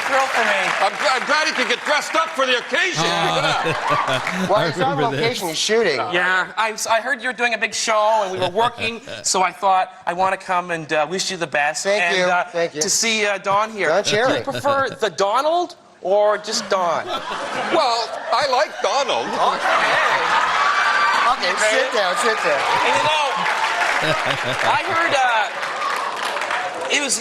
thrill for me. I'm glad he could get dressed up for the occasion. Well, he's on location. He's shooting. Yeah, I heard you're doing a big show, and we were working, so I thought I want to come and wish you the best. Thank you. Thank you. To see Don here. Don Cherry. Do you prefer the Donald or just Don? Well, I like Donald. Okay, sit down. And you know, I heard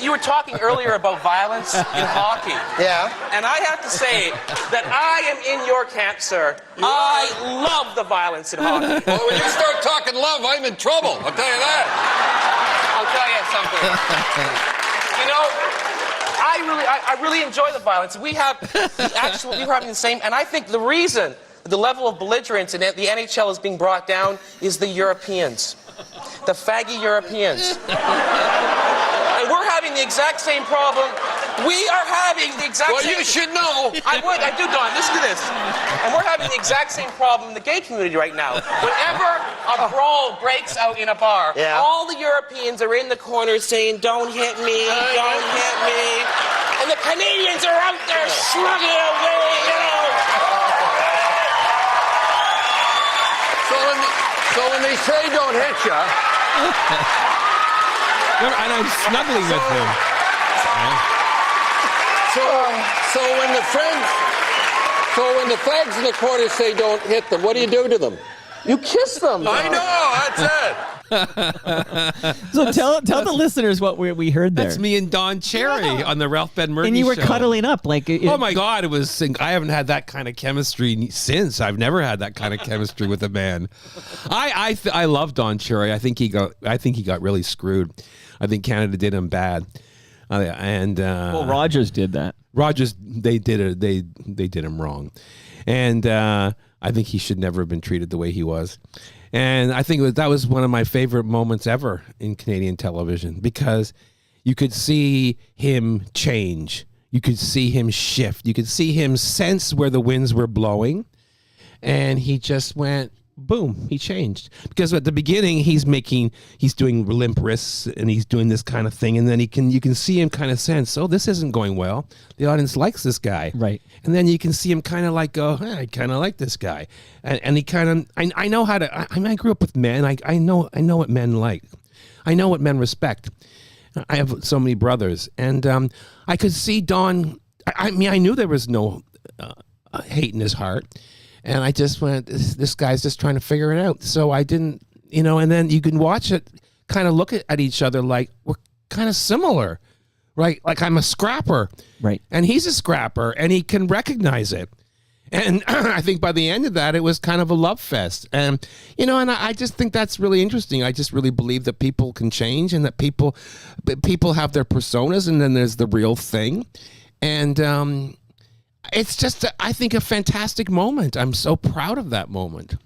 you were talking earlier about violence in hockey. Yeah. And I have to say that I am in your camp, sir. I love the violence in hockey. Well, when you start talking love, I'm in trouble. I'll tell you that. I'll tell you something. You know, I really enjoy the violence. We were having the same, and I think the reason the level of belligerence in the NHL is being brought down is the Europeans. The faggy Europeans. And we're having the exact same problem. We are having the exact same... Well, you should know. I do, Don. Listen to this. And we're having the exact same problem in the gay community right now. Whenever a brawl breaks out in a bar, all the Europeans are in the corner saying, "Don't hit me, don't hit me." And the Canadians are out there shrugging it away, you know. So when they say don't hit you... And I'm snuggling with him. So when the fags in the corner say don't hit them, what do you do to them? You kiss them. I know, that's it. So tell the listeners what we heard there. That's me and Don Cherry on the Ralph Benmergui show. And you were cuddling up like. Oh my God! It was. I haven't had that kind of chemistry since. I've never had that kind of chemistry with a man. I love Don Cherry. I think he got really screwed. I think Canada did him bad. Well, Rogers did that. Rogers, they did him wrong, and I think he should never have been treated the way he was. And I think that was one of my favorite moments ever in Canadian television because you could see him change. You could see him shift. You could see him sense where the winds were blowing. And he just went, boom, he changed. Because at the beginning, he's doing limp wrists and he's doing this kind of thing. And then you can see him kind of sense, oh, this isn't going well. The audience likes this guy. Right. And then you can see him kind of like go, hey, I kind of like this guy. And he kind of, I know how to, I grew up with men. I know what men like. I know what men respect. I have so many brothers. And I could see Don, I knew there was no hate in his heart. And I just went, this guy's just trying to figure it out. So I didn't, and then you can watch it, kind of look at each other like we're kind of similar, right? Like I'm a scrapper. Right. And he's a scrapper and he can recognize it. And I think by the end of that, it was kind of a love fest. And, and I just think that's really interesting. I just really believe that people can change and that people have their personas and then there's the real thing. And, it's just, I think, a fantastic moment. I'm so proud of that moment.